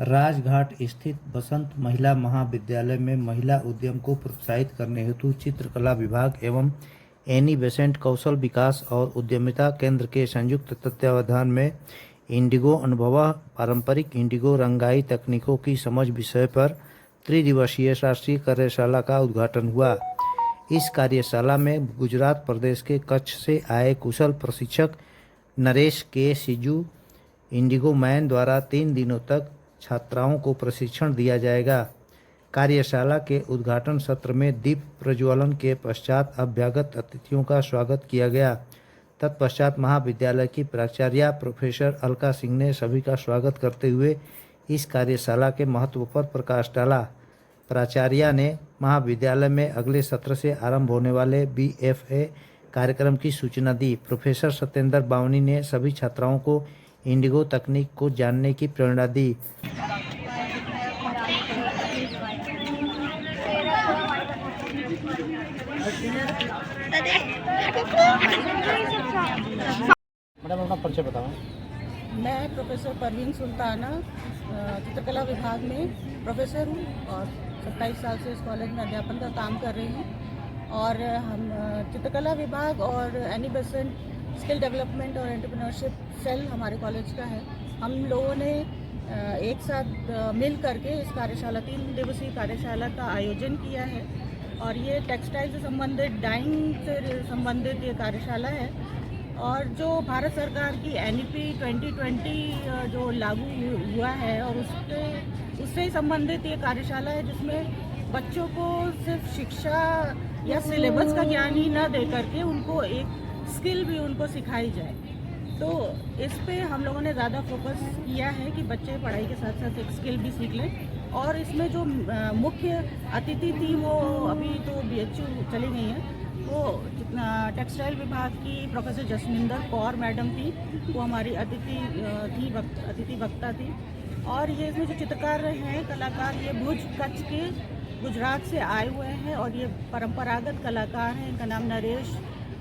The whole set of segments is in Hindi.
राजघाट स्थित बसंत महिला महाविद्यालय में महिला उद्यम को प्रोत्साहित करने हेतु चित्रकला विभाग एवं एनी बेसेंट कौशल विकास और उद्यमिता केंद्र के संयुक्त तत्वावधान में इंडिगो अनुभव पारंपरिक इंडिगो रंगाई तकनीकों की समझ विषय पर त्रिदिवसीय राष्ट्रीय कार्यशाला का उद्घाटन हुआ। इस कार्यशाला में गुजरात प्रदेश के कच्छ से आए कुशल प्रशिक्षक नरेश के सिजू इंडिगो मैन द्वारा 3 दिनों तक छात्राओं को प्रशिक्षण दिया जाएगा। कार्यशाला के उद्घाटन सत्र में दीप प्रज्वलन के पश्चात अभ्यागत अतिथियों का स्वागत किया गया। तत्पश्चात महाविद्यालय की प्राचार्या प्रोफेसर अलका सिंह ने सभी का स्वागत करते हुए इस कार्यशाला के महत्व पर प्रकाश डाला। प्राचार्या ने महाविद्यालय में अगले सत्र से आरंभ होने वाले BFA कार्यक्रम की सूचना दी। प्रोफेसर सत्येंद्र बावनी ने सभी छात्राओं को इंडिगो तकनीक को जानने की प्रेरणा दी। मैडम अपना परिचय बताओ। मैं प्रोफेसर परवीन सुल्ताना चित्रकला विभाग में प्रोफेसर हूँ और 27 साल से इस कॉलेज में अध्यापन का काम कर रही हूँ। और हम चित्रकला विभाग और एनी बेसेंट स्किल डेवलपमेंट और एंटरप्रेन्योरशिप सेल हमारे कॉलेज का है। हम लोगों ने एक साथ मिल करके इस कार्यशाला 3 दिवसीय कार्यशाला का आयोजन किया है और ये टेक्सटाइल से संबंधित डाइंग से संबंधित ये कार्यशाला है। और जो भारत सरकार की NEP 2020 जो लागू हुआ है और उससे संबंधित ये कार्यशाला है, जिसमें बच्चों को सिर्फ शिक्षा या सिलेबस का ज्ञान ही न दे करके उनको एक स्किल भी उनको सिखाई जाए। तो इस पे हम लोगों ने ज़्यादा फोकस किया है कि बच्चे पढ़ाई के साथ साथ एक स्किल भी सीख लें। और इसमें जो मुख्य अतिथि थी वो अभी तो BHU चली गई है, वो टेक्सटाइल विभाग की प्रोफेसर जसमिंदर कौर मैडम थी, वो हमारी अतिथि वक्ता थी। और ये इसमें जो चित्रकार हैं कलाकार, ये भुज कच्छ के गुजरात से आए हुए हैं और ये परंपरागत कलाकार हैं। इनका नाम नरेश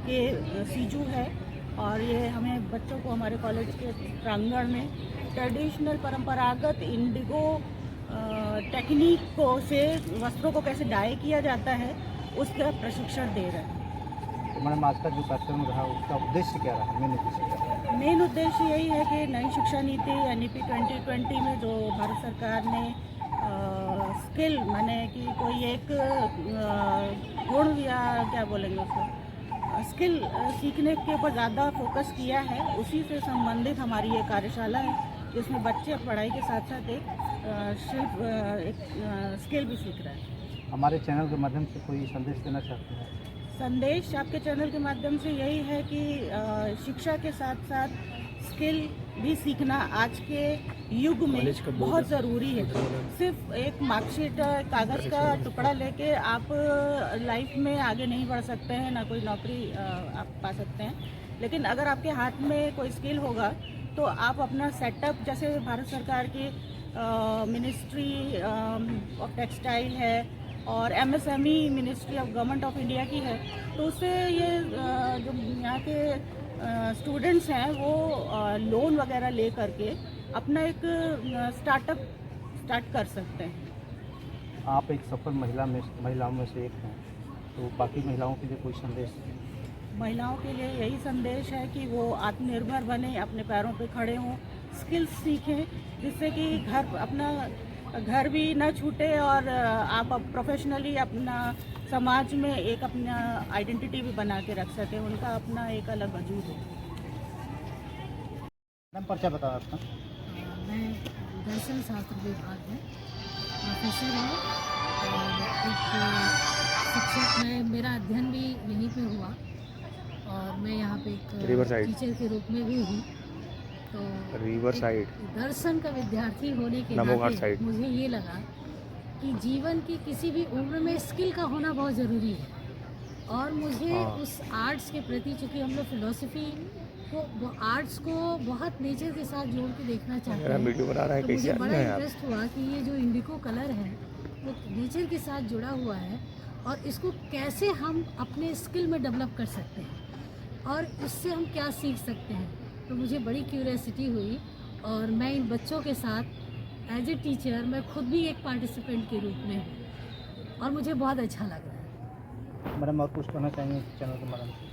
के सीजू है और ये हमें बच्चों को हमारे कॉलेज के प्रांगण में ट्रेडिशनल परंपरागत इंडिगो टेक्निक को से वस्त्रों को कैसे डाई किया जाता है उसका प्रशिक्षण दे रहे हैं। तो मैडम आज का जो कार्यक्रम रहा उसका उद्देश्य क्या रहा, मेन उद्देश्य क्या रहा? मेन उद्देश्य यही है कि नई शिक्षा नीति NEP 2020 में जो भारत सरकार ने स्किल माने कि कोई एक गुण या क्या बोलेंगे उसको स्किल सीखने के ऊपर ज़्यादा फोकस किया है, उसी से संबंधित हमारी ये कार्यशाला है, जिसमें बच्चे पढ़ाई के साथ साथ एक स्किल भी सीख रहे हैं। हमारे चैनल के माध्यम से कोई संदेश देना चाहते हैं? संदेश आपके चैनल के माध्यम से यही है कि शिक्षा के साथ साथ स्किल भी सीखना आज के युग में बहुत ज़रूरी है। सिर्फ एक मार्कशीट कागज़ का टुकड़ा लेके आप लाइफ में आगे नहीं बढ़ सकते हैं, ना कोई नौकरी आप पा सकते हैं। लेकिन अगर आपके हाथ में कोई स्किल होगा तो आप अपना सेटअप, जैसे भारत सरकार की मिनिस्ट्री ऑफ टेक्सटाइल है और MSME ministry of government of India की है, तो उससे ये जो यहाँ के स्टूडेंट्स हैं वो लोन वगैरह ले करके अपना एक स्टार्टअप स्टार्ट कर सकते हैं। आप एक सफल महिलाओं में से एक हैं, तो बाकी महिलाओं के लिए कोई संदेश? महिलाओं के लिए यही संदेश है कि वो आत्मनिर्भर बने, अपने पैरों पे खड़े हों, स्किल्स सीखें, जिससे कि अपना घर भी ना छूटे और आप प्रोफेशनली अपना समाज में एक अपना आइडेंटिटी भी बना के रख सकें, उनका अपना एक अलग वजूद हो। मैम परिचय बताओ आपका। मैं दर्शन शास्त्र विभाग में प्रोफेसर हूँ और एक शिक्षक में मेरा अध्ययन भी यहीं पे हुआ और मैं यहाँ पे एक टीचर के रूप में भी हूँ। तो रिवर साइड दर्शन का विद्यार्थी होने के नाते मुझे ये लगा कि जीवन की किसी भी उम्र में स्किल का होना बहुत ज़रूरी है। और मुझे उस आर्ट्स के प्रति, चूँकि हम लोग फिलोसफी को वो आर्ट्स को बहुत नेचर के साथ जोड़ के देखना चाहते हैं, तो मुझे बड़ा इंटरेस्ट हुआ कि ये जो इंडिगो कलर है वो नेचर के साथ जुड़ा हुआ है और इसको कैसे हम अपने स्किल में डेवलप कर सकते हैं और इससे हम क्या सीख सकते हैं। तो मुझे बड़ी क्यूरियोसिटी हुई और मैं इन बच्चों के साथ एज ए टीचर मैं खुद भी एक पार्टिसिपेंट के रूप में हूँ और मुझे बहुत अच्छा लग रहा है। मैडम और कुछ कहना चाहेंगे चैनल के माध्यम से?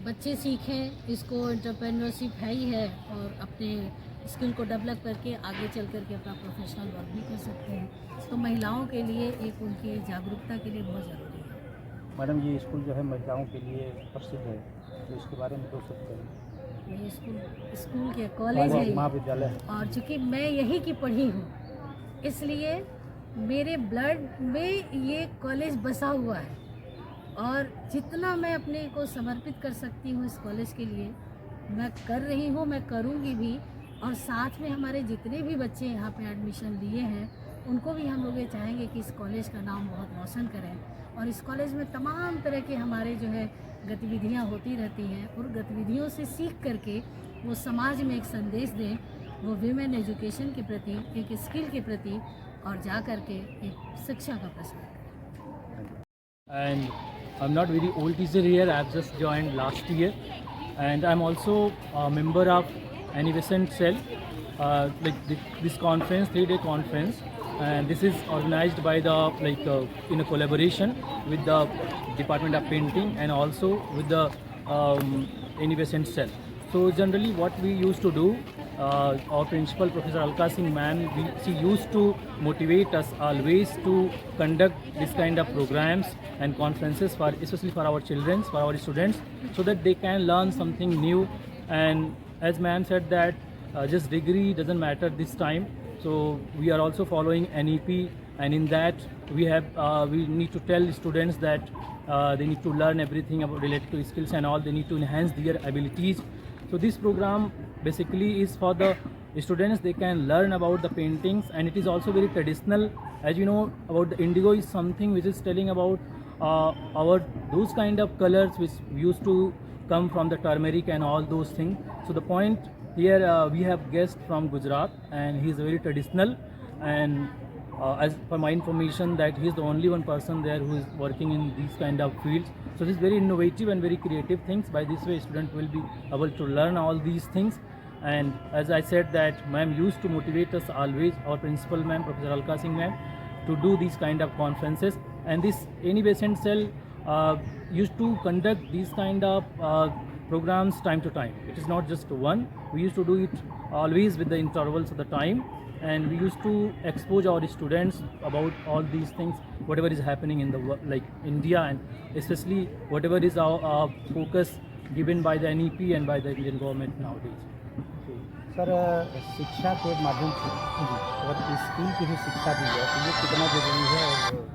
बच्चे सीखें, इसको एंटरप्रेन्योरशिप है ही है और अपने स्किल को डेवलप करके आगे चल करके अपना प्रोफेशनल वर्क भी कर सकते हैं। तो महिलाओं के लिए एक उनकी जागरूकता के लिए बहुत ज़रूरी है। मैडम ये स्कूल जो है महिलाओं के लिए प्रसिद्ध है, तो इसके बारे में 2 शब्द करें। ये स्कूल के कॉलेज है महाविद्यालय है। और चूँकि मैं यहीं की पढ़ी हूँ इसलिए मेरे ब्लड में ये कॉलेज बसा हुआ है और जितना मैं अपने को समर्पित कर सकती हूँ इस कॉलेज के लिए मैं कर रही हूँ, मैं करूँगी भी। और साथ में हमारे जितने भी बच्चे यहाँ पे एडमिशन लिए हैं उनको भी हम लोग ये चाहेंगे कि इस कॉलेज का नाम बहुत रोशन करें और इस कॉलेज में तमाम तरह के हमारे जो है गतिविधियाँ होती रहती हैं और गतिविधियों से सीख करके वो समाज में एक संदेश दें, वो विमेन एजुकेशन के प्रति, एक स्किल के प्रति और जा कर के एक शिक्षा का प्रसार करें। And I'm not very old teacher here. I've just joined last year, and I'm also a member of Annie Besant Cell. This conference, 3-day conference, and this is organized by the in a collaboration with the Department of Painting and also with the Annie Besant Cell. So generally, what we used to do, our principal, Professor Alka Singh ma'am, she used to motivate us always to conduct this kind of programs and conferences for, especially for our children, for our students, so that they can learn something new. And as ma'am said that just degree doesn't matter this time. So we are also following NEP, and in that we need to tell students that they need to learn everything about related to skills and all. They need to enhance their abilities. So this program basically is for the students. They can learn about the paintings, and it is also very traditional. As you know about the indigo is something which is telling about our those kind of colors which used to come from the turmeric and all those things. So the point here we have guest from Gujarat, and he is very traditional, and as per my information that he is the only one person there who is working in these kind of fields. So this is very innovative and very creative things. By this way student will be able to learn all these things. And as I said that ma'am used to motivate us always, our principal ma'am, Professor Alka Singh ma'am, to do these kind of conferences. And this Annie Besant Cell used to conduct these kind of programs time to time. It is not just one. We used to do it always with the intervals of the time, and we used to expose our students about all these things, whatever is happening in the like India, and especially whatever is our focus given by the NEP and by the Indian government nowadays. Sir शिक्षा के माध्यम से अगर स्किल की भी शिक्षा दी जाए तो ये कितना जरूरी है और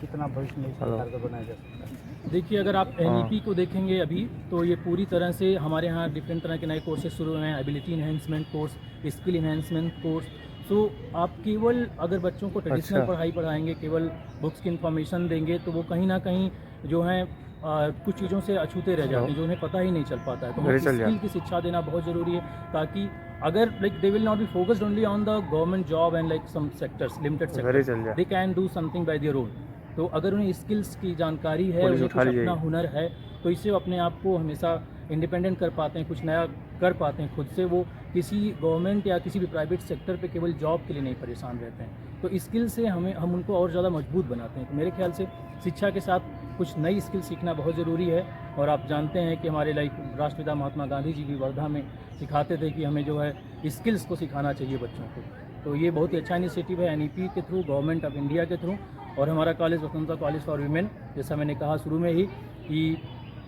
कितना भविष्य में सरकार को बनाया जा सकता है? देखिए, अगर आप NEP को देखेंगे अभी तो ये पूरी तरह से हमारे यहाँ डिफरेंट तरह के नए कोर्सेज शुरू हुए हैं, ability enhancement course, skill enhancement course. तो आप केवल अगर बच्चों को ट्रेडिशनल पढ़ाई पढ़ाएंगे, केवल बुक्स की इन्फॉर्मेशन देंगे तो वो कहीं ना कहीं जो है कुछ चीज़ों से अछूते रह जाते हैं जो उन्हें पता ही नहीं चल पाता है। तो स्किल की शिक्षा देना बहुत ज़रूरी है, ताकि अगर they will not be focused only on the government job and some sectors, limited sectors, they can do something by their own. तो अगर उन्हें स्किल्स की जानकारी है, उन्हें कुछ अपना हुनर है, तो इससे वो अपने आप को हमेशा इंडिपेंडेंट कर पाते हैं, कुछ नया कर पाते हैं खुद से। वो किसी गवर्नमेंट या किसी भी प्राइवेट सेक्टर पे केवल जॉब के लिए नहीं परेशान रहते हैं। तो स्किल से हम उनको और ज़्यादा मजबूत बनाते हैं। तो मेरे ख्याल से शिक्षा के साथ कुछ नई स्किल सीखना बहुत ज़रूरी है। और आप जानते हैं कि हमारे राष्ट्रपिता महात्मा गांधी जी भी वर्धा में सिखाते थे कि हमें जो है स्किल्स को सिखाना चाहिए बच्चों को। तो ये बहुत ही अच्छा इनिशिएटिव है NEP के थ्रू, गवर्नमेंट ऑफ इंडिया के थ्रू। और हमारा college Vasanta college for women, जैसा मैंने कहा शुरू में ही, कि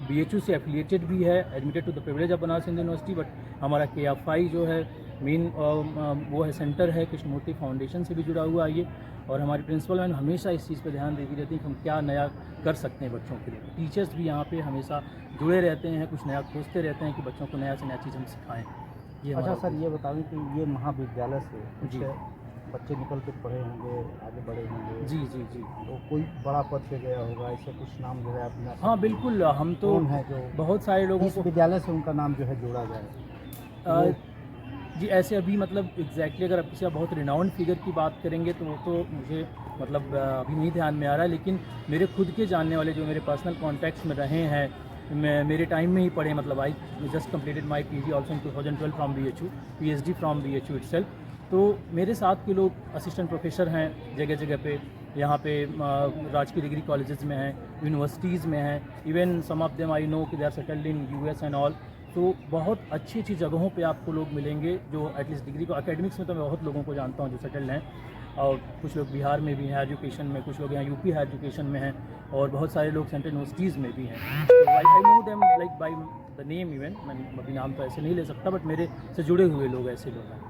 BHU से एफिलिएटेड भी है, admitted to the privilege of Banaras Hindu University. But हमारा KFI जो है मेन वो है सेंटर है, कृष्णमूर्ति फाउंडेशन से भी जुड़ा हुआ है ये। और हमारी प्रिंसिपल मैम हमेशा इस चीज़ पे ध्यान देती रहती हैं कि हम क्या नया कर सकते हैं बच्चों के लिए। टीचर्स भी यहाँ पे हमेशा जुड़े रहते हैं, कुछ नया खोजते रहते हैं कि बच्चों को नया से नया चीज़ हम सिखाएँ। ये अच्छा सर, ये बताएं कि ये महाविद्यालय से जी बच्चे निकल के पढ़े होंगे, आगे बढ़े होंगे? जी जी जी। तो कोई बड़ा पद पे गया होगा, ऐसे कुछ नाम जो है अपना? हाँ बिल्कुल, हम तो है जो बहुत सारे लोगों इस को विद्यालय से उनका नाम जो है जोड़ा जाए। जी ऐसे अभी एग्जैक्टली अगर आप किसी बहुत रिनाउंड फिगर की बात करेंगे तो वो तो मुझे अभी नहीं ध्यान में आ रहा है। लेकिन मेरे खुद के जानने वाले जो मेरे पर्सनल कॉन्टैक्ट्स में रहे हैं, मेरे टाइम में ही पढ़े, I just completed my PG also in 2012 from BHU, PhD from BHU itself. तो मेरे साथ के लोग असिस्टेंट प्रोफेसर हैं जगह जगह पे, यहाँ पे राजकीय डिग्री कॉलेजेस में हैं, यूनिवर्सिटीज़ में हैं, even some of them I know कि they are settled in US and all. तो बहुत अच्छी अच्छी जगहों पे आपको लोग मिलेंगे जो एटलीस्ट डिग्री को, एकेडमिक्स में तो मैं बहुत लोगों को जानता हूँ जो सेटल्ड हैं, और कुछ लोग बिहार में भी हैं एजुकेशन में, कुछ लोग यहाँ यूपी हायर एजुकेशन में हैं, और बहुत सारे लोग सेंट्रल यूनिवर्सिटीज़ में भी हैं। तो I know them like by the name even, मैं अभी नाम तो ऐसे नहीं ले सकता, बट मेरे से जुड़े हुए लोग ऐसे लोग हैं।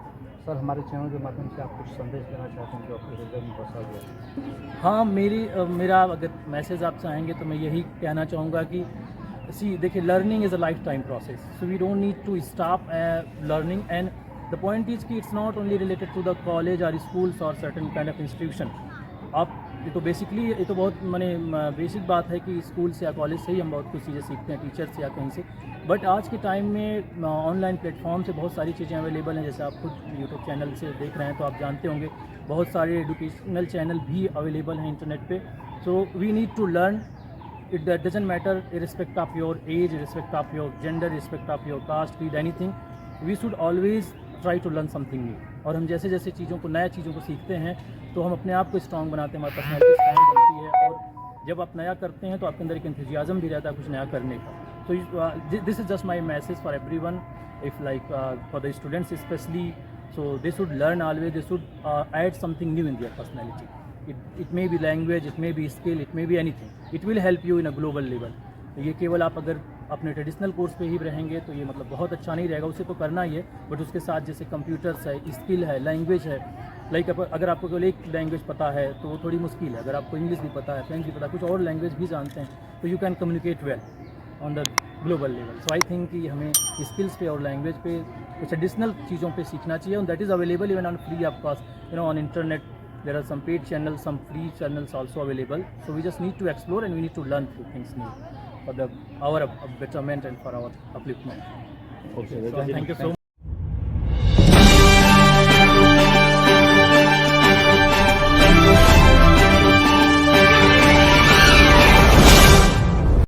सर हमारे चैनल के माध्यम से आप कुछ संदेश देना चाहते हैं जो आपके हृदय में बसा हुआ है? हाँ, मेरा अगर मैसेज आप चाहेंगे तो मैं यही कहना चाहूँगा कि देखिए, learning is a life time process, so we don't need to stop learning, and the point is कि it's not only related to the college और स्कूल्स और सर्टन काइंड ऑफ इंस्टीट्यूशन। आप ये तो बेसिकली ये तो बहुत बेसिक बात है कि स्कूल से या कॉलेज से ही हम बहुत कुछ चीज़ें सीखते हैं, टीचर से या कहीं से, बट आज के टाइम में ऑनलाइन प्लेटफॉर्म से बहुत सारी चीज़ें अवेलेबल हैं। जैसे आप खुद यूट्यूब चैनल से देख रहे हैं तो आप जानते होंगे बहुत सारे एजुकेशनल चैनल भी अवेलेबल हैं इंटरनेट पे। So we need to learn, it doesn't matter irrespect of your age, irrespect of your gender, irrespect of your caste, creed, anything, we should always try to learn something new। और हम जैसे जैसे चीज़ों को, नया चीज़ों को सीखते हैं तो हम अपने आप को स्ट्रांग बनाते हैं, हमारी पर्सनैलिटी स्ट्रांग बनती है, और जब आप नया करते हैं तो आपके अंदर एक एंथुजियाज्म भी रहता है कुछ नया करने का। तो this is just my message for everyone, if like for the students specially, so they should learn always, they should add something new in their personality. It may be language, it may be skill, it may be anything. It will help you in a global level। ये केवल आप अगर अपने ट्रेडिशनल कोर्स पे ही रहेंगे तो ये मतलब बहुत अच्छा नहीं रहेगा, उसे तो करना ही है, बट उसके साथ जैसे कंप्यूटर्स है, स्किल है, लैंग्वेज है, लाइक अगर आपको केवल एक लैंग्वेज पता है तो वो थोड़ी मुश्किल है। अगर आपको इंग्लिश भी पता है, फ्रेंच भी पता है, कुछ और लैंग्वेज भी जानते हैं तो you can communicate well on the global level. So I think कि हमें स्किल्स पे और लैंग्वेज पे कुछ एडिशनल चीज़ों पे सीखना चाहिए, और that is available even on free of cost, on internet. There are some paid channels, some free channels also available. So we just need to explore and we need to learn few things new for our betterment and for our upliftment. Okay, So thank you so much.